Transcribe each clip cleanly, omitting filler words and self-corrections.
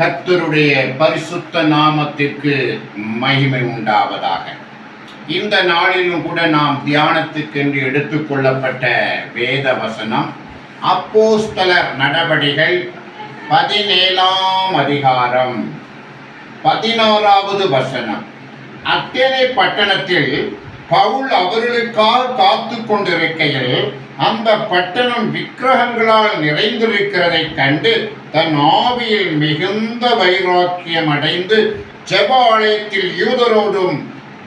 கர்த்தருடைய பரிசுத்த நாமத்திற்கு மகிமை உண்டாவதாக. இந்த நாளிலும் கூட நாம் தியானத்துக்கென்று எடுத்துக்கொள்ளப்பட்ட வேத வசனம் அப்போஸ்தலர் நடபடிகள் 17ஆம் அதிகாரம் 16வது வசனம். அத்தேனை பட்டணத்தில் பவுல் அவர்களுக்காக காத்து கொண்டிருக்கையில் அந்த பட்டணம் விக்கிரகங்களால் நிறைந்திருக்கிறதை கண்டு தன் ஆவியில் மிகுந்த வைராக்கியம் அடைந்து ஜெப ஆலயத்தில் யூதரோடும்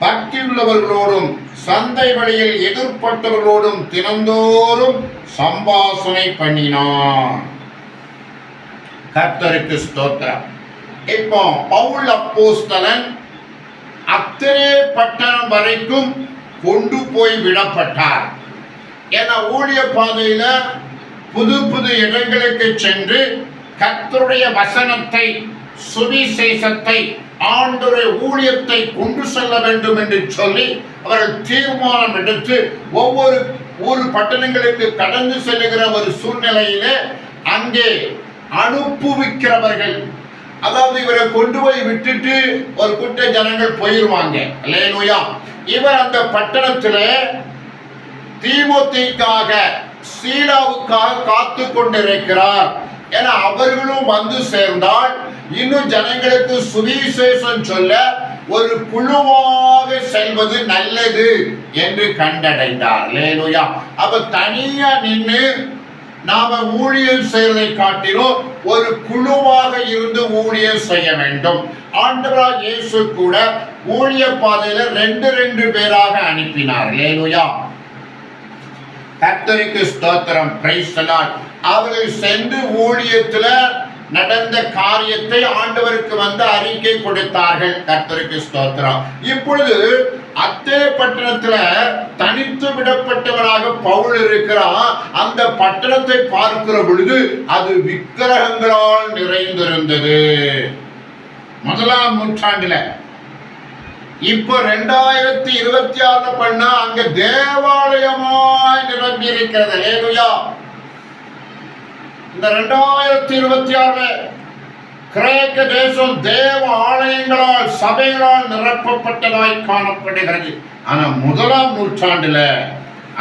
பக்தியுள்ளவர்களோடும் சந்தை வழியில் எதிர்பட்டவர்களோடும் தினந்தோறும் சம்பாஷணை பண்ணினான். கர்த்தருக்கு ஸ்தோத்திரம். இப்போ பவுல் அப்போஸ்தலன் அத்தனை பட்டணம் வரைக்கும் கொண்டு போய் விடப்பட்டார். ஏன்னா ஊழிய பாதையில புது புது இடங்களுக்கு சென்று கர்த்தருடைய வசனத்தை, சுவிசேஷத்தை, ஆண்டவருடைய ஊழியத்தை கொண்டு செல்ல வேண்டும் என்று சொல்லி அவர்கள் தீர்மானம் எடுத்து ஒவ்வொரு பட்டணங்களுக்கு கடந்து செல்லுகிற ஒரு சூழ்நிலையில அங்கே அனுப்புவிக்கிறவர்கள், அதாவது இவரை கொண்டு போய் விட்டுட்டு ஒரு கூட்ட ஜனங்கள் போயிருவாங்க. அல்லேலூயா. இவர் அந்த பட்டணத்துல தீமோத்தேயுக்காக, சீலாவுக்காக காத்து கொண்டிருக்கிறார். ஏன்னா அவர்களும் வந்து சேர்ந்தால் இன்னும் ஜனங்களுக்கு சுவிசேஷம் சொல்ல ஒரு குழுவாக செல்வது நல்லது என்று கண்டடைந்தார். அல்லேலூயா. அப்ப தனியா நின்று நாம ஊழியம் செய்வதை காட்டிலும் ஒரு குழுவாக இருந்து ஊழியம் செய்ய வேண்டும். ஆண்டவராகிய இயேசு கூட ஊழிய பாதையில ரெண்டு பேராக அனுப்பினார். அல்லேலூயா. கர்த்தருக்கு ஸ்தோத்திரம். Praise the Lord. அவர்கள் சென்று ஊழியத்துல நடந்த காரியத்தை ஆண்டவருக்கு வந்து அறிக்கை கொடுத்தார்கள். கர்த்தருக்கு ஸ்தோத்திரம். இப்பொழுது அத்தே பட்டணத்துல தனித்து விடப்பட்டவனாக பவுல் இருக்கிறான். அந்த பட்டணத்தை பார்க்கிற பொழுது அது விக்கிரகங்களால் நிறைந்திருந்தது. முதலாம் நூற்றாண்டுல. இப்ப 2026 பண்ணா அங்க தேவாலயமாய் நிரம்பி இருக்கிறது. அல்லேலூயா. இந்த 2026 கிரேக்க தேசம் தேவ ஆலயங்களால், சபைகளால் நிரப்பப்பட்டதாய் காணப்படுகிறது. ஆனா முதலாம் நூற்றாண்டுல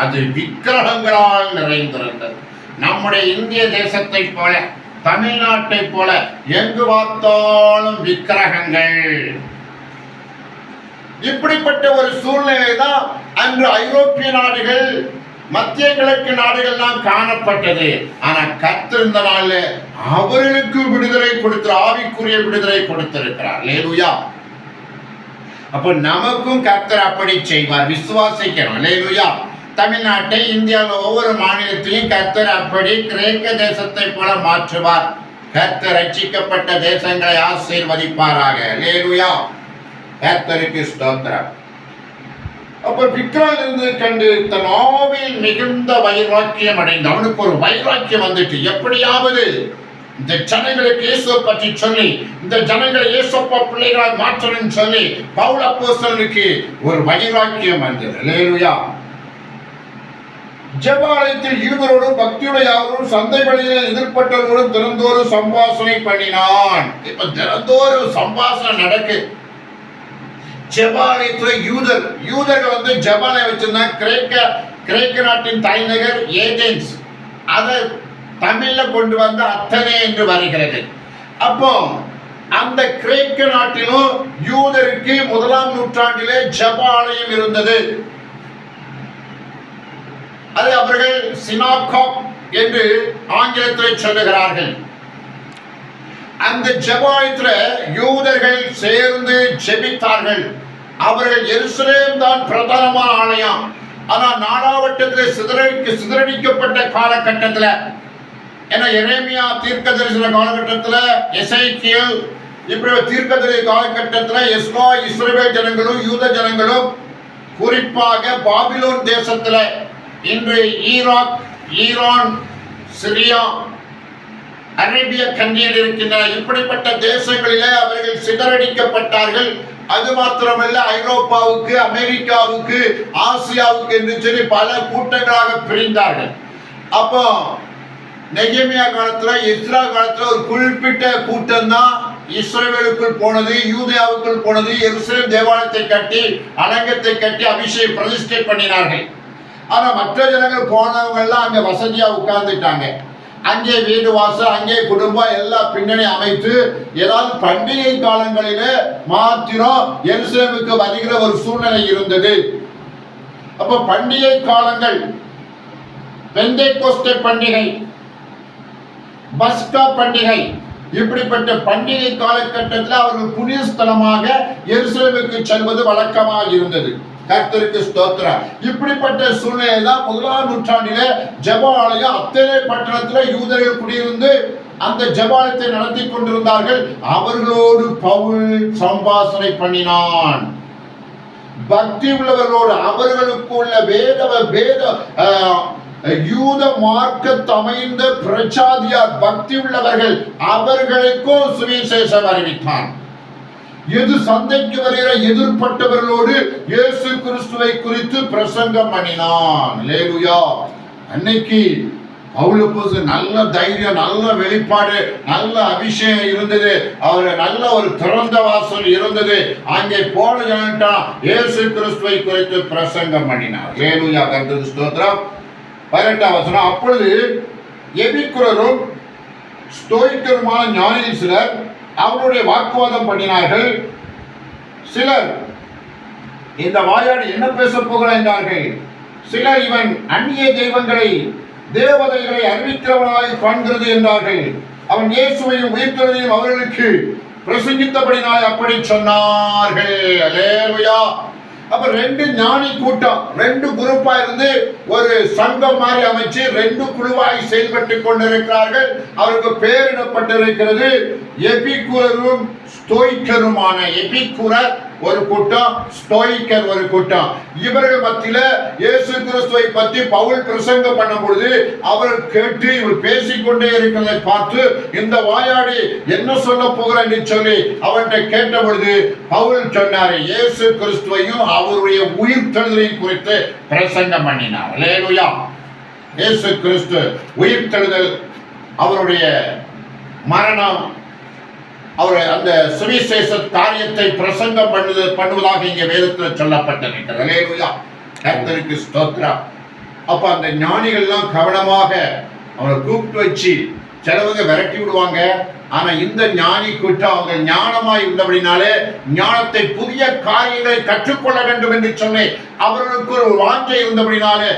அது விக்கிரகங்களால் நிறைந்திருந்தது. நம்முடைய இந்திய தேசத்தை போல, தமிழ்நாட்டை போல எங்கு பார்த்தாலும் விக்கிரகங்கள். இப்படிப்பட்ட ஒரு சூழ்நிலை தான் அன்று ஐரோப்பிய நாடுகள், மத்திய கிழக்கு நாடுகள் தான் காணப்பட்டது. ஆனா கர்த்தர் இந்த நாள்ல அவர்களுக்கு விடுதலை கொடுத்து, ஆவிக்குரிய விடுதலை கொடுத்திருக்கிறார். அல்லேலூயா. அப்ப நமக்கும் கர்த்தர் அப்படி செய்வார். விசுவாசிக்கிறோம். அல்லேலூயா. தமிழ்நாட்டை, இந்தியாவில் ஒவ்வொரு மாநிலத்தையும் கர்த்தர் அப்படி கிரேக்க தேசத்தை போல மாற்றுவார். கர்த்தர் ரட்சிக்கப்பட்ட தேசங்களை ஆசீர்வதிப்பாராக. அல்லேலூயா. கர்த்தருக்கு ஸ்தோத்திரம். அப்ப விக்கிரகம் இருந்து கண்டு தன் ஆவியில் மிகுந்த வைராக்கியம் அடைந்து, அவனுக்கு ஒரு வைராக்கியம் வந்துட்டு எப்படியாவது இந்த ஜனங்களுக்கு இயேசுவை பற்றி சொல்லி, இந்த ஜனங்களை இயேசுப்பா பிள்ளைகளால் மாற்றணும்னு சொல்லி பவுல் அப்போஸ்தலனுக்கு ஒரு வைராக்கியம் வந்தது. அல்லேலூயா. ஜெபாலயத்தில் யூதரோடும் பக்தியுடையவரோடும் சந்தை வழியில் எதிர்பட்டவர்களோடும் தினந்தோறும் சம்பாஷணை பண்ணினான். இப்ப தினந்தோறும் சம்பாஷணை நடக்கு. ஜெபாலயத்துல யூதர்கள் வந்து ஜெபாலயம் வச்சிருந்தாங்க. கிரேக்க நாட்டின் தலைநகர் ஏதென்ஸ். அதை தமிழ்ல கொண்டு வந்து அத்தனை என்று வருகிறது. அப்போ அந்த கிரேக்க நாட்டிலும் யூதருக்கு முதலாம் நூற்றாண்டிலே ஜெபாலயம் இருந்தது. அது அவர்கள் சினாகோக் என்று ஆங்கிலத்தில் சொல்லுகிறார்கள். அந்த ஜெபாலயத்துல யூதர்கள் சேர்ந்து ஜெபித்தார்கள். அவர்கள் எருசலேம் தான் பிரதானமான ஆலயம். ஆனா நாடாவட்டத்தில் சிதறடிக்கப்பட்ட காலகட்டத்தில், ஏன்னா எரேமியா தீர்க்கதரிசன காலகட்டத்தில், எசேக்கியேல் இப்படி தீர்க்கதரிசன காலகட்டத்தில் எஸ்ரா இஸ்ரவேல் ஜனங்களும் யூத ஜனங்களும் குறிப்பாக பாபிலோன் தேசத்துல, இன்று ஈராக், ஈரான், சிரியா, அரேபிய கண்ணியில் இருக்கின்றன. இப்படிப்பட்ட தேசங்களிலே அவர்கள் சிதறடிக்கப்பட்டார்கள். அது மாத்திரமல்ல, ஐரோப்பாவுக்கு, அமெரிக்காவுக்கு, ஆசியாவுக்கு என்று சொல்லி பல கூட்டங்களாக பிரிந்தார்கள். அப்போ நெகேமியா காலத்துல, எஸ்ரா காலத்துல ஒரு குறிப்பிட்ட கூட்டம் தான் இஸ்ரவேலுக்குள் போனது, யூதேயாவுக்குள் போனது, எருசலேம் தேவாலயத்தை கட்டி அலங்கத்தை கட்டி அபிஷேக பிரதிஷ்டை பண்ணினார்கள். ஆனா மற்ற ஜனங்கள் போனவங்க எல்லாம் அங்க வசதியா உட்கார்ந்துட்டாங்க. அங்கே வீடு வாசல், அங்கே குடும்பம் எல்லாம் பின்னணி அமைத்து ஏதாவது பண்டிகை காலங்களிலே மாத்திரம் எருசலேமுக்கு வருகிற ஒரு சூழ்நிலை இருந்தது. அப்ப பண்டிகை காலங்கள், பெந்தேகோஸ்தே பண்டிகை, பஸ்கா பண்டிகை, இப்படிப்பட்ட பண்டிகை காலகட்டத்தில் அவர்கள் புனித ஸ்தலமாக எருசலேமுக்கு செல்வது வழக்கமாக இருந்தது. கர்த்தருக்கு ஸ்தோத்திரம். இப்படிப்பட்ட சூழ்நிலை தான் 1ஆம் நூற்றாண்டிலே ஜெப ஆலயம் அத்தனை பட்டணத்தில் யூதர்கள் குடியிருந்து அந்த ஜெபாலயத்தை நடத்தி கொண்டிருந்தார்கள். அவர்களோடு பவுல் சம்பாஷணை பண்ணினான். பக்தி உள்ளவர்களோடு, அவர்களுக்கு உள்ள வேத யூத மார்க்கத்தமைந்த பிரச்சாதியார் பக்தி உள்ளவர்கள், அவர்களுக்கும் சுவிசேஷம் அறிவித்தான். எது சந்தைக்கு வருகிற எதிர்பட்டவர்களோடு இயேசு கிறிஸ்துவை குறித்து பிரசங்கம் பண்ணினான். அல்லேலூயா. அன்னைக்கு பவுலுக்கு நல்ல தைரியம், நல்ல வெளிப்பாடு, நல்ல அபிஷேகம் இருந்தது. அவர் நல்ல ஒரு திறந்த வாசல் இருந்தது. அங்கே போன ஜனட்டா இயேசு கிறிஸ்துவை குறித்து பிரசங்கம் பண்ணினார். அல்லேலூயா. கர்த்தருக்கு ஸ்தோத்திரம். 18ஆம் வசனம். அப்பொழுது எபிக்குரரும் ஸ்தோயிக்கருமான ஞானிகள் சிலர் அவருடைய வாக்குவாதம் பண்ணினார்கள். சிலர் இந்த வாயாடி என்ன பேச போகிறார் என்றார்கள். சிலர் இவன் அந்நிய தெய்வங்களை தேவதைகளை அறிவிக்கிறவனாய் காண்கிறது என்றார்கள். அவன் இயேசுவையும் உயிர்த்தெழுதலையும் அவர்களுக்கு பிரசங்கித்தபடினாய் அப்படி சொன்னார்கள். அல்லேலூயா. அப்ப 2 ஞானி கூட்டம் 2 குரூப்பா இருந்து ஒரு சங்கம் மாதிரி அமைச்சு 2 குழுவாய் செயல்பட்டு கொண்டிருக்கிறார்கள். அவருக்கு பெயரிடப்பட்டிருக்கிறது எபிக்குரரும் ஸ்தோயிக்கருமான. எபிக்குரர் ஒரு கூட்டம், ஸ்தோயிக்கர் ஒரு கூட்டம். இவர்கள் மத்தியில இயேசு கிறிஸ்துவை பற்றி பவுல் பிரசங்கம் பண்ணும் பொழுது அவர் கேட்டு இவர் பேசிக்கொண்டே இருக்கிறதை பார்த்து இந்த வாயாடி என்ன சொல்ல போகிறார் என்று சொல்லி அவர்கிட்ட கேட்ட பொழுது பவுல் சொன்னார், இயேசு கிறிஸ்துவையும் அவருடைய உயிர்த்தெழுதலையும் குறித்து பிரசங்கம் பண்ணினார். அல்லேலூயா. இயேசு கிறிஸ்து உயிர்த்தெழுதல், அவருடைய மரணம், அவர் அந்த சுவிசேஷ காரியத்தை பிரசங்கம் பண்ணுவதாக இங்கே வேதத்தில் சொல்லப்பட்டிருக்கிறது. அல்லேலூயா. கர்த்தருக்கு ஸ்தோத்திரம். அப்ப அந்த ஞானிகள் எல்லாம் கவனமாக அவரை கூப்பிட்டு வச்சு சிலவங்க விரட்டி விடுவாங்க. ஆனா இந்த ஞானி கூட்டம் அவங்க ஞானமாய் இருந்தபடினாலே ஞானத்தை, புதிய காரியங்களை கற்றுக்கொள்ள வேண்டும் என்று சொல்லி அவர்களுக்கு ஒரு வாஞ்சை இருந்தபடினாலே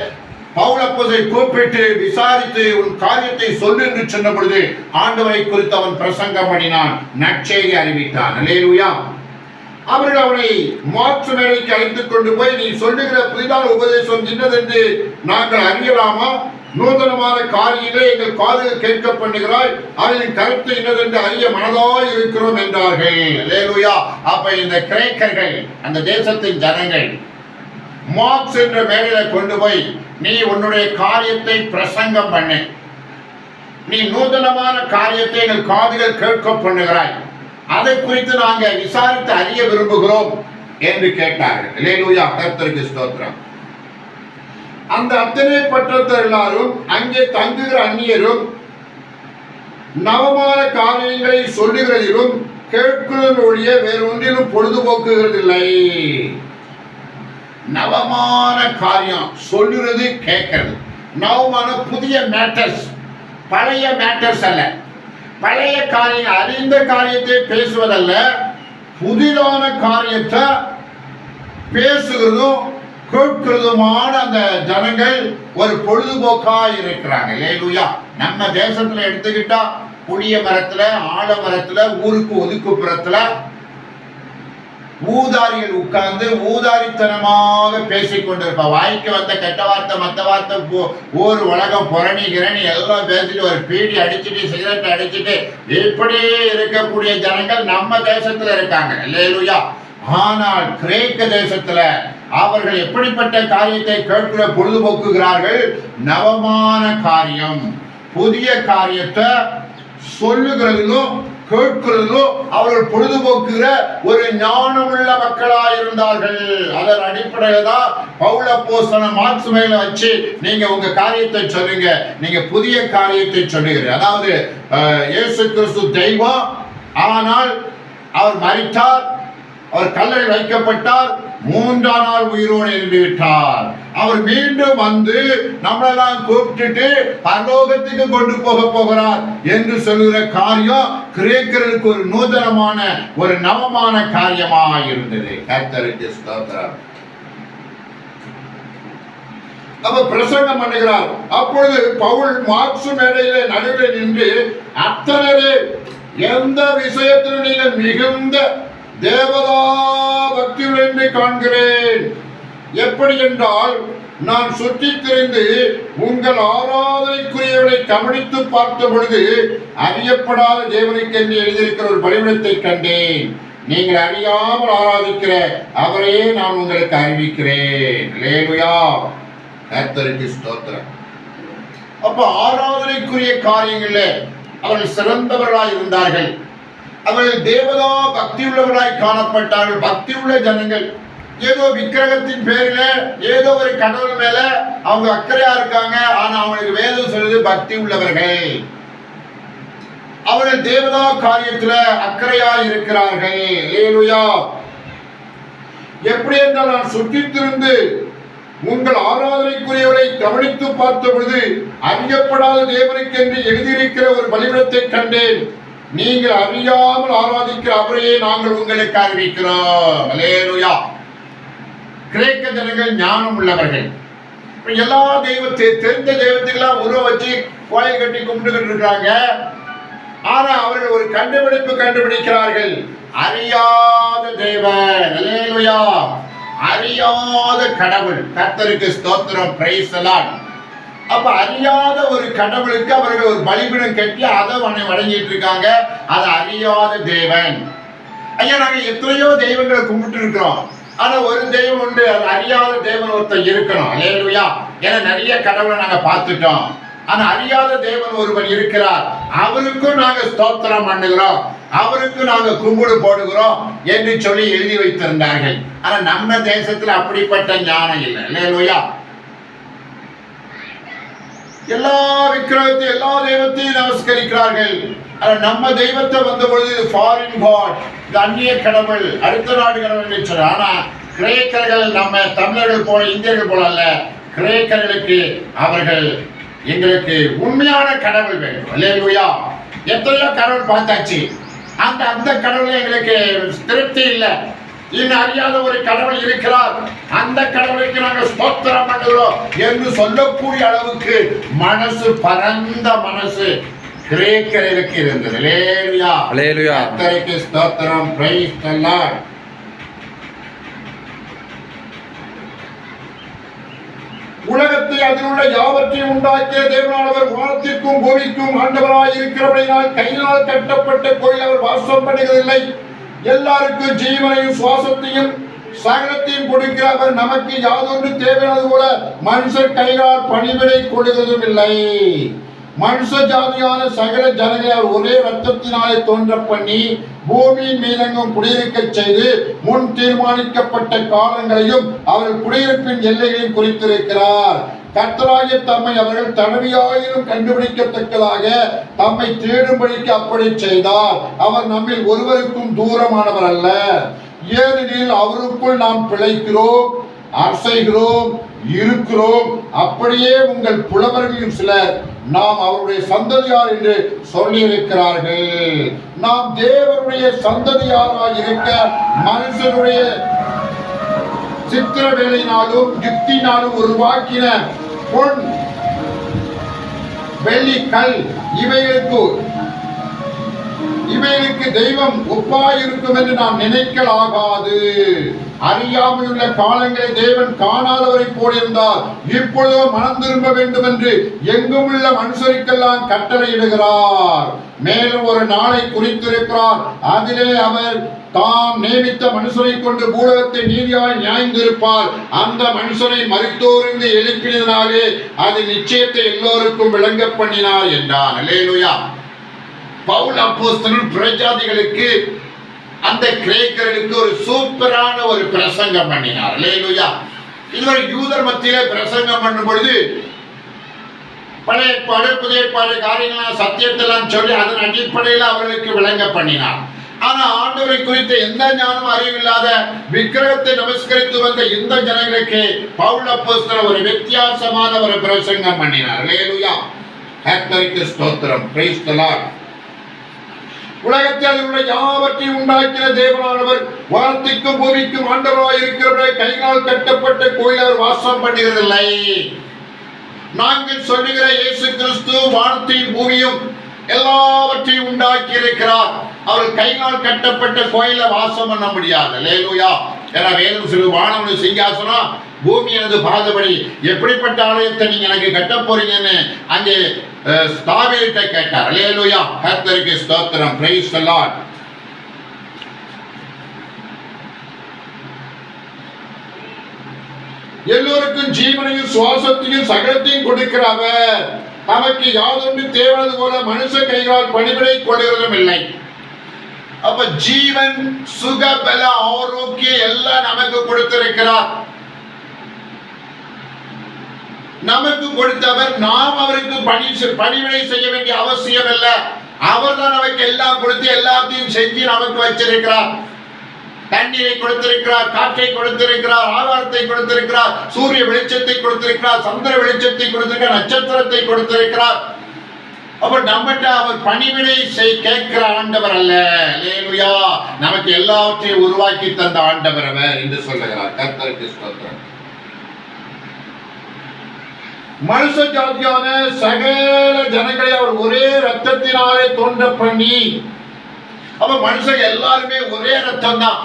பவுலை கூப்பிட்டு விசாரித்து உன் காரியத்தை சொல்லு என்று சொன்ன பொழுது ஆண்டவரை குறித்து அவன் பிரசங்கம் பண்ணினான், நற்செய்தி அறிவித்தான். அல்லேலூயா. அவர்கள் அவனை மாற்று மேடைக்கு அழைத்துக் கொண்டு போய், நீ சொல்லுகிற புதிதான உபதேசம் என்னதென்று நாங்கள் அறியலாமா? நூதனமான காரியங்களை எங்கள் காதுகள் கேட்க பண்ணுகிறாய், அவரின் கருத்து என்னதென்று அறிய மனதாய் இருக்கிறோம் என்றார்கள். அல்லேலூயா. அப்ப இந்த கிரேக்கர்கள், அந்த தேசத்தின் ஜனங்கள் மார்க்ஸ் என்ற மேடையில கொண்டு போய், நீ உன்னுடைய காரியத்தை பிரசங்கம் பண்ணு, நீ நூதனமான காரியத்தை எங்கள் காதுகள் கேட்க பண்ணுகிறாய், அதை குறித்து நாங்கள் விசாரித்து அறிய விரும்புகிறோம் என்று கேட்டார்கள். அல்லேலூயா. கர்த்தருக்கு ஸ்தோத்திரம். அந்த அத்தனை பட்டத்தர் எல்லாரும், அங்கே தங்குகிற அந்நியரும் நவமான காரியங்களை சொல்லுகிறதிலும் கேட்கிறது ஒழிய வேறொன்றிலும் பொழுதுபோக்குகிறதில்லை. நவமான காரியம் சொல்லுறது, கேட்கறது. நவமான புதிய மேட்டர்ஸ், பழைய மேட்டர்ஸ் அல்ல. பழைய காரியம், அறிந்த காரியத்தை பேசுவதல்ல, புதிதான காரியத்தை பேசுகிறதும் கேட்கிறதுமான அந்த ஜனங்கள் ஒரு பொழுதுபோக்கா இருக்கிறாங்க. அல்லேலூயா. நம்ம தேசத்துல எடுத்துக்கிட்டா புளிய மரத்துல, ஆலமரத்துல, ஊருக்கு ஒதுக்குப்புறத்துல ஊதாரிகள் உட்கார்ந்து ஊதாரித்தனமாக பேசிக் கொண்டிருப்பா. வாய்க்கு வந்த கெட்ட வார்த்தை, மற்ற வார்த்தை, ஒரு உலகம் புறணிகிறேன்னு எல்லாம் பேசிட்டு ஒரு பீடி அடிச்சுட்டு சிகரெட் அடிச்சுட்டு இப்படியே இருக்கக்கூடிய ஜனங்கள் நம்ம தேசத்துல இருக்காங்க. அல்லேலூயா. ஆனால் கிரேக்க தேசத்துல அவர்கள் எப்படிப்பட்ட காரியத்தை கேட்கிற பொழுதுபோக்குகிறார்கள்? நவமான காரியம், புதிய காரியத்தை சொல்லுகிறதிலும் கேட்கிறதிலும் அவர்கள் பொழுதுபோக்குகிற ஒரு ஞானமுள்ள மக்களாயிருந்தார்கள். அதன் அடிப்படையில் தான் பவுல் அப்போஸ்தலன் மார்க்ஸ் மேல வச்சு, நீங்க உங்க காரியத்தை சொல்லுங்க, நீங்க புதிய காரியத்தை சொல்லுகிறீங்க. அதாவது இயேசு கிறிஸ்து தெய்வம், ஆனால் அவர் மரித்தார், அவர் கல்லறையில் வைக்கப்பட்டார், 3ஆம் நாள் உயிரோடு எழுந்து விட்டார். அவர் மீண்டும் வந்து நம்மளெல்லாம் கூப்பிட்டுட்டு பரலோகத்துக்கு கொண்டு போகிறார் என்று சொல்லுகிற காரியம் கிரேக்கர்களுக்கு ஒரு நூதனமான ஒரு நவமான காரியமாக இருந்தது. கர்த்தருக்கு ஸ்தோத்திரம். அப்ப பிரசங்கம் பண்ணுகிறார். அப்பொழுது பவுல் மார்க்சு மேடையிலே நடுவில் நின்று, அத்தனை எந்த விஷயத்தில் நீங்கள் மிகுந்த தேவதா பக்தியுடன் என்று காண்கிறேன். எப்படி என்றால், நான் சுற்றி திரிந்து உங்கள் ஆராதனைக்குரியவர்களை கவனித்து பார்த்த பொழுது அறியப்படாத தேவனுக்கு என்று எழுதியிருக்கிற ஒரு பலிபீடத்தை கண்டேன். நீங்கள் அறியாமல் ஆராதிக்கிற அவரையே நான் உங்களுக்கு அறிவிக்கிறேன். அல்லேலூயா, கர்த்தருக்கு ஸ்தோத்திரம். அப்ப ஆராதனைக்குரிய காரியங்கள்ல அவர்கள் சிறந்தவர்களாய் இருந்தார்கள். அவர்கள் தேவதா பக்தி உள்ளவர்களாய் காணப்பட்டார்கள். பக்தி உள்ள ஜனங்கள். ஏதோ விக்கிரகத்தின் பேரில ஏதோ ஒரு கடவுள் மேல அவங்க அக்கறையா இருக்காங்க. ஆனா அவங்களுக்கு வேதம் சொல்லுது பக்தி உள்ளவர்கள். அவர்கள் தேவதா காரியத்துல அக்கறையா இருக்கிறார்கள். அல்லேலூயா. எப்படி என்றால், நான் சுற்றித்திருந்து உங்கள் ஆராதனைக்குரியவரை கவனித்து பார்த்த பொழுது அறியப்படாத தேவனுக்கு என்று எழுதியிருக்கிற ஒரு பலிபீடத்தை கண்டேன். நீங்கள் அறியாமல் ஆராதிக்கிற அவரையே நாங்கள் உங்களுக்கு அறிவிக்கிறோம். அல்லேலூயா. கிரேக்க ஜனங்கள் ஞானம் உள்ளவர்கள். எல்லா தெய்வத்தை தெரிந்த தெய்வத்துக்கெல்லாம் உருவ வச்சு கோயில் கட்டி கும்பிட்டுக்கிட்டு இருக்காங்க. ஆனா அவர்கள் ஒரு கண்டுபிடிக்கிறார்கள். அறியாத தேவன். அல்லேலூயா. அறியாத கடவுள். கர்த்தருக்கு ஸ்தோத்திரம். Praise the Lord. அப்ப அறியாத ஒரு கடவுளுக்கு அவர்கள் ஒரு பலிபீடம் கட்டி அதை வணங்கிட்டு இருக்காங்க. அது அறியாத தேவன். ஐயா, நாங்க எத்தனையோ தெய்வங்களை கும்பிட்டு இருக்கிறோம். ஆனா ஒரு தெய்வம் உண்டு, அது அறியாத தேவன் ஒருத்தர் இருக்கணும். அல்லேலூயா. ஏன்னா நிறைய கடவுளை நாங்க பார்த்துட்டோம். ஆனா அறியாத தேவன் ஒருவன் இருக்கிறார். அவருக்கும் நாங்க ஸ்தோத்திரம் பண்ணுகிறோம், அவருக்கு நாங்க கும்பிடு போடுகிறோம் என்று சொல்லி எழுதி வைத்திருந்தார்கள். ஆனா நம்ம தேசத்துல அப்படிப்பட்ட ஞானம் இல்லை. அல்லேலூயா. எல்லா விக்கிரகத்தையும் எல்லா தெய்வத்தையும் நமஸ்கரிக்கிறார்கள். நம்ம தெய்வத்தை வந்த பொழுது ஃபாரின் காட், இது அந்நிய கடவுள், அடுத்த நாடு கடவுள் என்று சொல்ற. ஆனா கிரேக்கர்கள் நம்ம தமிழர்கள் போல இந்தியர்கள் போல அல்ல. கிரேக்கர்களுக்கு அவர்கள் எங்களுக்கு உண்மையான கடவுள் வேண்டும். அல்லேலூயா. எத்தனையோ கடவுள் பார்த்தாச்சு. அந்த கடவுள் எங்களுக்கு திருப்தி இல்லை. இன்னும் அறியாத ஒரு கடவுள் இருக்கிறார், அந்த கடவுளுக்கு நாங்கள் ஸ்தோத்திரம் பண்ணுகிறோம் என்று சொல்லக்கூடிய அளவுக்கு மனசு, பரந்த மனசு கிரேக்கர்களுக்கு இருந்தது. அல்லேலூயா. அல்லேலூயா. கர்த்தருக்கு ஸ்தோத்திரம். Praise the Lord. உலகத்தை அதில் உள்ள யாவற்றையும் உண்டாக்கிய தேவனானவர் வானத்திற்கும் பூமிக்கும் ஆண்டவராய் இருக்கிறபடியால் கையினால் கட்டப்பட்ட கோயில் அவர் வாசம் பண்ணுவதில்லை. எல்லாருக்கும் ஜீவனையும் சுவாசத்தையும் சகலத்தையும் கொடுக்கிற அவர் நமக்கு யாதொன்று தேவையானது போல மனுஷர் கையால் பணிவிடை கொள்ளுவதும் இல்லை. மனுஷ ஜாதியான சகல ஜனங்களை ஒரே ரத்தத்தினாலே தோன்ற பண்ணி பூமியின் மீதெங்கும் குடியிருக்க செய்து முன் தீர்மானிக்கப்பட்ட காலங்களையும் அவர்கள் குடியிருப்பின் எல்லைகளையும் குறித்திருக்கிறார். கர்த்தராகிய தம்மை அவர்கள் தடவியாயினும் கண்டுபிடிக்கத்தக்கதாக தம்மை தேடும்படிக்கு அப்படி செய்தார். அவர் நம்மில் ஒருவருக்கும் தூரமானவர் அல்ல. ஏனெனில் அவருக்குள் நாம் பிழைக்கிறோம், அசைகிறோம், இருக்கிறோம். அப்படியே உங்கள் புலவர்களும் சிலர் நாம் அவருடைய சந்ததியார் என்று சொல்லியிருக்கிறார்கள். நாம் தேவனுடைய சந்ததியாராய் இருக்க மனுஷனுடைய சித்திர வேலையினாலும் யுக்தினாலும் உருவாக்கின பொன், வெள்ளி, கல் இவைகளுக்கு தெய்வம் ஒப்பாயிருக்கும் என்று நாம் நினைக்கலாகாது. அறியாமல் உள்ள காலங்களை தேவன் காணாதவரை போலிருந்தார். இப்பொழுதோ மனம் திரும்ப வேண்டும் என்று எங்கும் உள்ள மனுஷருக்கெல்லாம் கட்டளையிடுகிறார். மேலும் ஒரு நாளை குறித்திருக்கிறார். அதிலே அவர் தாம் நியமித்த மனுஷனை கொண்டு பூலகத்தை நீதியாய் நியாய்ந்திருப்பார். அந்த மனுஷனை மரித்தோரிலிருந்து எழுப்பினதினாலே அது நிச்சயத்தை எல்லோருக்கும் விளங்க பண்ணினார் என்றார். அல்லேலூயா. பவுல் அப்போஸ்தலன் பிரஜாதிகளுக்கு, அந்த கிரேக்கர்களுக்கு ஒரு சூப்பரான ஒரு பிரசங்கம் பண்ணினார். அல்லேலூயா. இதுவரை யூதர் மத்தியிலே பிரசங்கம் பண்ணும் பொழுது பழைய ஏற்பாடு புதிய ஏற்பாடு காரியங்களாம் சத்தியத்தெல்லாம் சொல்லி அதன் அடிப்படையில் அவர்களுக்கு விளங்க பண்ணினார். ஆனா ஆண்டவரை குறித்த எந்த ஞானமும் அறிவில்லாத விக்கிரகத்தை நமஸ்கரித்து வந்த இந்த ஜனங்களுக்கு பவுல் அப்போஸ்தலர் ஒரு வித்தியாசமான ஒரு பிரசங்கம் பண்ணினார். அல்லேலூயா, கர்த்தருக்கு ஸ்தோத்திரம், பிரைஸ் தி லார்ட். உலகத்தில் உள்ள யாவற்றையும் உண்டாக்கின தேவனானவர் வானத்திற்கும் பூமிக்கும் ஆண்டவராய் இருக்கிறவரை கைகால் கட்டப்பட்ட கோயில் அவர் வாசம் பண்ணுகிறதில்லை. நாங்கள் சொல்லுகிற இயேசு கிறிஸ்து வானத்தையும் பூமியும் எல்லாவற்றையும் உண்டாக்கி இருக்கிறார். அவர் கைகால் கட்டப்பட்ட கோயில வாசம் பண்ண முடியாது. அல்லேலூயா. ஏன்னா வேதம் சொல்லு, வானம் சிங்காசனம், பூமி எனது பாதபடி, எப்படிப்பட்ட ஆலயத்தை நீங்க எனக்கு கட்ட போறீங்கன்னு அங்கே தாவீதை கேட்டார். அல்லேலூயா, கர்த்தருக்கு ஸ்தோத்திரம், பிரைஸ் தி லார்ட். எல்லோருக்கும் ஜீவனையும் சுவாசத்தையும் சகலத்தையும் கொடுக்கிறவர் நமக்கு யாதொன்று தேவது போல மனுஷ கைகளால் பணிவிடை கொள்கிறதும் இல்லை. அப்ப ஜீவன், சுக, பல, ஆரோக்கியம் எல்லாம் நமக்கு கொடுத்திருக்கிறார். நமக்கு கொடுத்தவர், நாம் அவருக்கு பணிவிடை செய்ய வேண்டிய அவசியம் இல்லை. அவர் தான் நமக்கு எல்லாம் கொடுத்து எல்லாத்தையும் செஞ்சு நமக்கு வச்சிருக்கிறார். தண்ணீரை கொடுத்திருக்கிறார், காற்றை கொடுத்திருக்கிறார், ஆகாரத்தை கொடுத்திருக்கிறார், சூரிய வெளிச்சத்தை கொடுத்திருக்கிறார், சந்திர வெளிச்சத்தை கொடுத்திருக்கிறார், நட்சத்திரத்தை கொடுத்திருக்கிறார். அப்ப நம்மகிட்ட அவர் பணிவிடை கேட்கிற ஆண்டவர் அல்ல. அல்லேலூயா, நமக்கு எல்லாவற்றையும் உருவாக்கி தந்த ஆண்டவர் அவர் என்று சொல்லுகிறார். கர்த்தருக்கு ஸ்தோத்திரம். மனுஷ ஜாதியான சகல ஜனங்களை அவர் ஒரே ரத்தத்தினாலே தோன்ற பண்ணி, அப்ப மனுஷன் எல்லாருமே ஒரே ரத்தம் தான்.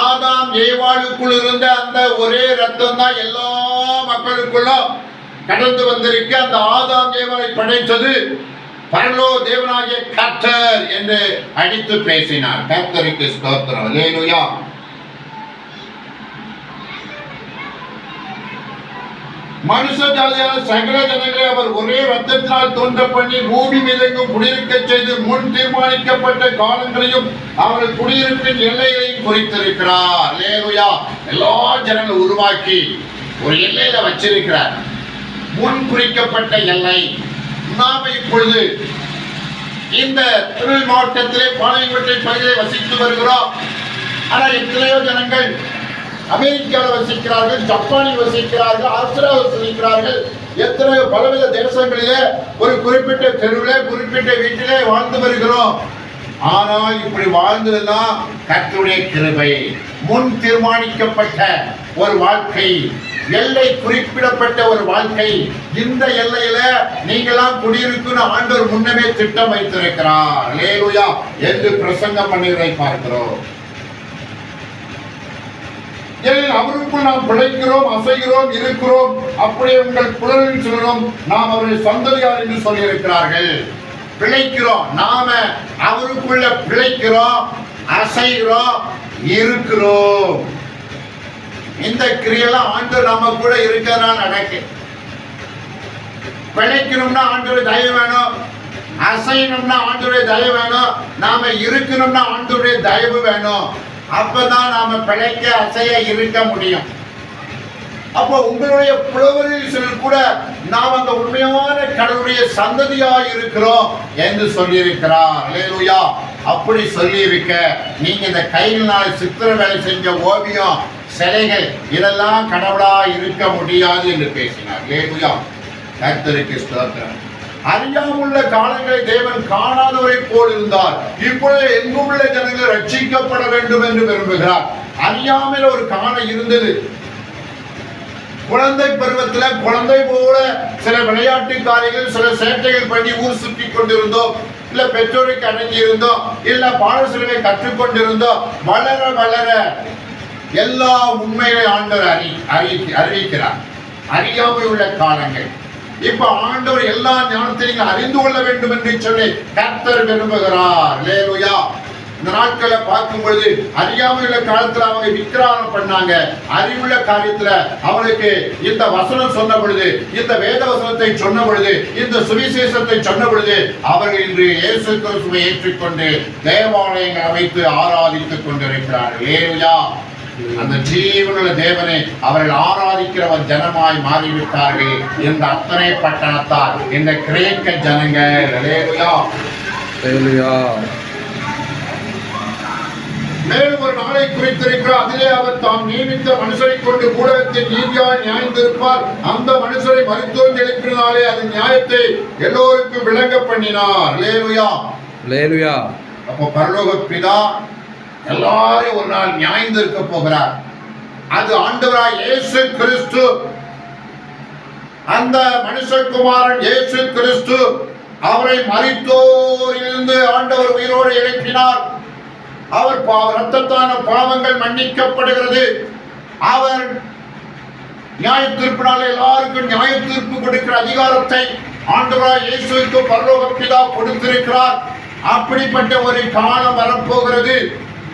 ஆதாம் ஏவாளுக்குள் இருந்த அந்த ஒரே ரத்தம் தான் எல்லா மக்களுக்குள்ளும் கடந்து வந்திருக்கு. அந்த ஆதாம் ஏவாளை படைத்தது பரலோ தேவனாகிய கர்த்தர் என்று அடித்து பேசினார். கர்த்தருக்கு ஸ்தோத்திரம், அல்லேலூயா. மனுஷ ஜாதியான சகல ஜனங்களை அவர் ஒரே ரத்தத்தினால் தோன்ற பண்ணி பூமி மீதெங்கும் குடியிருக்க செய்து முன் தீர்மானிக்கப்பட்ட காலங்களையும் அவர் குடியிருப்பின் எல்லைகளையும் குறித்திருக்கிறார். அல்லேலூயா. எல்லா ஜனங்களை உருவாக்கி ஒரு எல்லையில வச்சிருக்கிறார், முன் குறிக்கப்பட்ட எல்லை. நாம இப்பொழுது இந்த திருநெல்வேலி மாவட்டத்திலே பாளையங்கோட்டை பகுதியில் வசித்து வருகிறோம். ஆனால் எத்தனையோ ஜனங்கள் அமெரிக்காவில் வசிக்கிறார்கள், ஜப்பானில் வசிக்கிறார்கள், ஆஸ்திரேலியாவில் வசிக்கிறார்கள். எத்தனையோ பலவித தேசங்களிலே ஒரு குறிப்பிட்ட தெருவிலே குறிப்பிட்ட வீட்டிலே வாழ்ந்து வருகிறோம். ஆனால் இப்படி வாழ்ந்ததுதான் கர்த்தருடைய கிருபை. முன் தீர்மானிக்கப்பட்ட ஒரு வாழ்க்கை, எல்லை குறிப்பிடப்பட்ட ஒரு வாழ்க்கை. இந்த எல்லையில நீங்களாம் குடியிருக்கணும் ஆண்டவர் முன்னமே திட்டம் வைத்திருக்கிறார். அல்லேலூயா என்று பிரசங்கம் பண்ணுகிறதை பார்க்கிறோம். அவருக்குள் நாம் பிழைக்கிறோம், அசைகிறோம், இருக்கிறோம். அப்படியே உங்கள் புலனில் சொல்கிறோம், நாம் அவருடைய சந்ததியார் என்று சொல்லியிருக்கிறார்கள். பிழைக்கிறோம், நாம அவருக்குள்ள பிழைக்கிறோம், அசைகிறோம், இருக்கிறோம். இந்த கிரியெல்லாம் ஆண்டவர் நம்ம கூட இருக்கிறதுனால நடக்கு. பிழைக்கணும்னா ஆண்டவருடைய தயவு வேணும், அசையணும்னா ஆண்டவருடைய தயவு வேணும், நாம இருக்கணும்னா ஆண்டவருடைய தயவு வேணும். அப்பதான் நாம பிழைக்க, அசைய, இருக்க முடியும். அப்போ உங்களுடைய புலவரில் கூட நாம் அந்த உண்மையான கடவுளுடைய சந்ததியாய் இருக்கிறோம் என்று சொல்லியிருக்கிறார். அல்லேலூயா. அப்படி சொல்லி இருக்க நீங்க இந்த கையினால் சித்திர வேலை செஞ்ச ஓவியம், சிலைகள், இதெல்லாம் கடவுளா இருக்க முடியாது என்று பேசினார். அல்லேலூயா, கர்த்தருக்கு ஸ்தோத்திரம். அறியாமுள்ள காலங்களை தேவன் காணாதவரை போல் இருந்தார். இப்பொழுது எங்குள்ள ஜனங்கள் ரட்சிக்கப்பட வேண்டும் என்று விரும்புகிறார். அறியாமல் ஒரு காலம் இருந்தது. குழந்தை பருவத்துல குழந்தை போல சில விளையாட்டு காரியங்கள், சில சேட்டைகள் பண்ணி ஊர் சுற்றி கொண்டிருந்தோம். இல்ல பெற்றோருக்கு அடங்கி இருந்தோம், இல்ல பாடசிலவை கற்றுக்கொண்டிருந்தோம். வளர வளர எல்லா உண்மைகளை ஆண்டவர் அறிவிக்கிறார். அறியாமல் உள்ள காலங்கள். இப்ப ஆண்டவர் எல்லா ஞானத்தையும் அறிந்து கொள்ள வேண்டும் என்று சொல்லி கர்த்தர் விரும்புகிறார். அல்லேலூயா. இந்த நாட்களை பார்க்கும் பொழுது அறியாமல் உள்ள காலத்துல அவங்க விக்கிரகம் பண்ணாங்க. அறிவுள்ள காரியத்துல அவளுக்கு இந்த வசனம் சொன்ன பொழுது, இந்த வேத வசனத்தை சொன்ன பொழுது, இந்த சுவிசேஷத்தை சொன்ன பொழுது அவர்கள் இன்று இயேசு கிறிஸ்துவை ஏற்றுக்கொண்டு தேவாலயங்களை அமைத்து ஆராதித்துக் கொண்டிருக்கிறார்கள். அல்லேலூயா, அந்த ஜீவனுள்ள தேவனை அவர்கள் ஆராதிக்கிற ஒரு ஜனமாய் மாறிவிட்டார்கள். இந்த அத்தனை பட்டணத்தார் இந்த கிரேக்க ஜனங்கள். அல்லேலூயா. மேலும் ஒரு நாளை குறித்திருக்கிறார். அதிலே அவர் தாம் நியமித்த மனுஷரை கொண்டு ஊடகத்தில் நீதியாய் நியாயந்திருப்பார். அந்த மனுஷரை மருத்துவம் எழுப்பினாலே அது நியாயத்தை எல்லோருக்கும் விளங்க பண்ணினார். அல்லேலூயா. அல்லேலூயா. அப்போ பரலோக பிதா எல்லாரையும் ஒரு நாள் நியாயந்திருக்க போகிறார். அது ஆண்டவராய் இயேசு கிறிஸ்து, அந்த மனுஷகுமாரன் இயேசு கிறிஸ்து, அவரை மரித்தோரிலிருந்து ஆண்டவர் உயிரோடு எழுப்பினார். அவர் இரத்தத்தான பாவங்கள் மன்னிக்கப்படுகிறது. அவர் நியாய தீர்ப்பினாலே எல்லாருக்கும் நியாய தீர்ப்பு கொடுக்கிற அதிகாரத்தை ஆண்டவராய் இயேசுவுக்கு பரலோக பிதா கொடுத்திருக்கிறார். அப்படிப்பட்ட ஒரு காலம் வரப்போகிறது.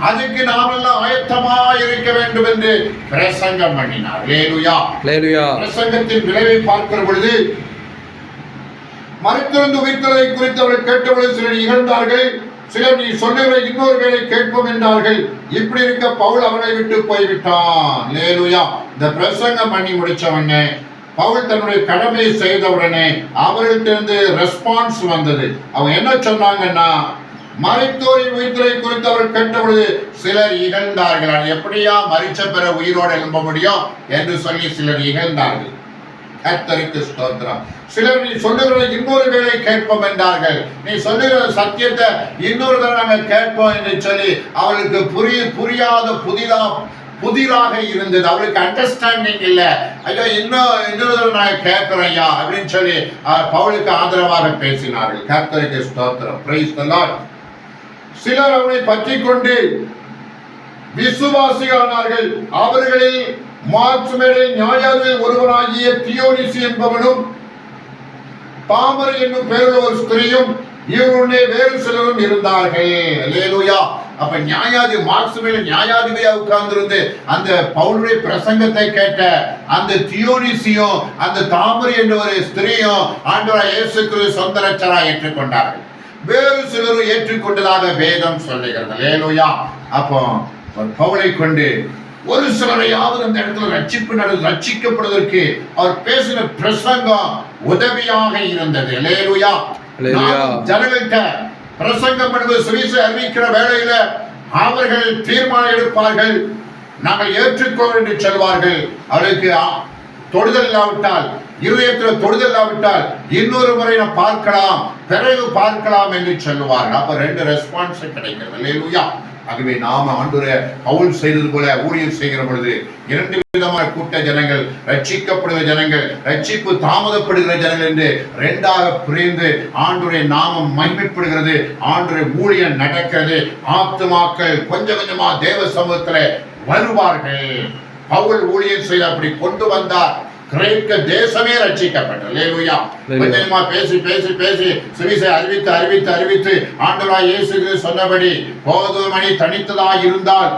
அதுக்கு நாம் எல்லாம் ஆயத்தமாய் இருக்க வேண்டும் என்று பிரசங்கம் பண்ணினார். அல்லேலூயா. அல்லேலூயா. பிரசங்கத்தின் விளைவை பார்க்கிற பொழுது மரித்திருந்து உயிர்த்தலை குறித்து அவர்கள் கேட்டபொழுது சிலர் இகழ்ந்தார்கள். சிலர் நீ சொல்லுகிற இன்னொரு வேளை கேட்போம் என்றார்கள். இப்படி இருக்க பவுல் அவர்களை விட்டு போய்விட்டான். அல்லேலூயா. இந்த பிரசங்கம் பண்ணி முடிச்சவனே பவுல் தன்னுடைய கடமையை செய்தவுடனே அவர்கிட்ட ரெஸ்பான்ஸ் வந்தது. அவங்க என்ன சொன்னாங்கன்னா, மரித்தோரின் உயிர்த்தலை குறித்து அவர் கேட்டபொழுது சிலர் இகழ்ந்தார்கள். எப்படியா மரிச்ச பிற உயிரோடு எழும்ப முடியும் என்று சொல்லி சிலர் இகழ்ந்தார்கள். கர்த்தருக்கு ஸ்தோத்திரம். சிலர் நீ சொல்லுகிற இன்னொரு வேளை கேட்போம் என்றார்கள். நீ சொல்லுகிற சத்தியத்தை இன்னொரு தடவை நாங்கள் கேட்போம் என்று சொல்லி அவளுக்கு புரியாத புதிராக இருந்தது. அவளுக்கு அண்டர்ஸ்டாண்டிங் இல்லை. ஐயோ இன்னொரு தடவை நான் கேட்கிறேன் ஐயா அப்படின்னு சொல்லி பவுலுக்கு ஆதரவாக பேசினார்கள். கர்த்தருக்கு ஸ்தோத்திரம். Praise the Lord. சிலர் அவனை பற்றி கொண்டு விசுவாசிகளானார்கள். அவர்களில் மார்க்ஸ்மேனில் நியாயாதிபதிகளில் ஒருவனாகிய தியோனிசி என்பவனும் தாமரை என்னும் பெயருள்ள ஒரு ஸ்திரீயும் இவருடைய வேறு சிலரும் இருந்தார்கள். அல்லேலூயா. அப்ப மார்க்ஸ்மேனில் நியாயாதிபதியா உட்கார்ந்திருந்து அந்த பவுலுடைய பிரசங்கத்தை கேட்ட அந்த தியோனிசியும் அந்த தாமரை என்ற ஒரு ஸ்திரீயும் ஆண்டவராய் இயேசு கிறிஸ்து சொந்த இரட்சகராய் ஏற்றுக்கொண்டார்கள். வேறு சிலரும் ஏற்றுக்கொண்டதாக வேதம் சொல்லுகிறது. அல்லேலூயா. அப்போ பவுலை கொண்டு ஒரு சிலரையாவது அந்த இடத்துல ரட்சிக்கப்படுவதற்கு அவர் பேசின பிரசங்கம் உதவியாக இருந்தது. அல்லேலூயா. ஜனங்கள்கிட்ட பிரசங்கம் பண்ணுவது சுவிசேஷம் அறிவிக்கிற வேளையில அவர்கள் தீர்மானம் எடுப்பார்கள். நாங்கள் ஏற்றுக்கொள் என்று சொல்வார்கள். அவர்களுக்கு தொடுதல் இல்லாவிட்டால், இருதயத்தில் தொடுதல் இல்லாவிட்டால் இன்னொரு முறை நாம் பார்க்கலாம், பிறகு பார்க்கலாம் என்று சொல்லுவார்கள். அப்ப ரெண்டு ரெஸ்பான்ஸ் கிடைக்கிறது. அல்லேலூயா. ஆகவே நாம ஆண்டவரே பவுல் செய்தது போல ஊழியம் செய்கிற பொழுது இரண்டு விதமான கூட்ட ஜனங்கள், ரட்சிக்கப்படுகிற ஜனங்கள், ரட்சிப்பு தாமதப்படுகிற ஜனங்கள் என்று இரண்டாக பிரிந்து ஆண்டவருடைய நாமம் மகிமைப்படுகிறது. ஆண்டவருடைய ஊழியம் நடக்கிறது. ஆத்துமாக்கள் கொஞ்சம் கொஞ்சமா தேவ சமூகத்துல வருவார்கள். பவுல் ஊழியம் செய்து அப்படி கொண்டு வந்தார். கிரேக்க தேசமே ரட்சிக்கப்பட்டது. அல்லேலூயா. கொஞ்சமா பேசி பேசி பேசி சுவிசேஷத்தை அறிவித்து அறிவித்து அறிவித்து ஆண்டவராய் இயேசு கிறிஸ்து சொன்னபடி கோதுமை மணி தனித்ததாக இருந்தால்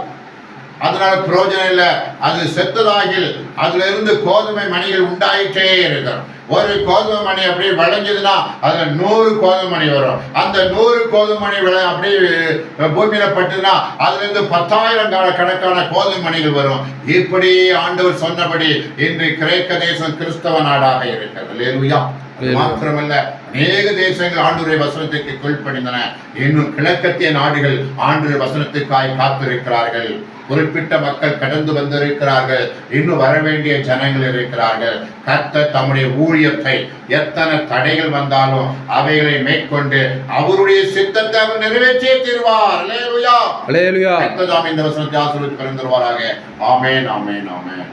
அதனால பிரயோஜனம் இல்லை, அது செத்ததாகில் அதுல இருந்து கோதுமை மணிகள் உண்டாயிட்டே இருக்கிறோம். ஒரு கோதுமை மணி அப்படி விளைஞ்சதுன்னா அதுல 100 கோதுமை மணி வரும். அந்த 100 கோதுமை மணி அப்படியே பூமியில பட்டுதுன்னா அதுல இருந்து 10,000 கணக்கான கோதுமை மணிகள் வரும். இப்படி ஆண்டவர் சொன்னபடி இன்று கிரேக்க தேசம் கிறிஸ்தவ நாடாக இருக்கிறது. அல்லேலூயா. மாத்திரமல்ல, அநேக தேசங்கள் ஆண்டவருடைய வசனத்துக்கு கீழ்ப்படிந்தன. இன்னும் கிழக்கத்திய நாடுகள் ஆண்டவருடைய வசனத்துக்காய் காத்திருக்கிறார்கள். குறிப்பிட்ட மக்கள் கடந்து வந்திருக்கிறார்கள். இன்னும் வரவேண்டிய ஜனங்கள் இருக்கிறார்கள். கர்த்தர் தம்முடைய ஊழியத்தை எத்தனை தடைகள் வந்தாலும் அவைகளை மேற்கொண்டு அவருடைய சித்தத்தை அவர் நிறைவேற்றியே தீர்வார். அல்லேலூயா. அல்லேலூயா. கர்த்தர் தாமே இந்த வசனத்தை ஆசீர்வதித்து பரிந்துரைவாராக. ஆமென், ஆமென், ஆமென்.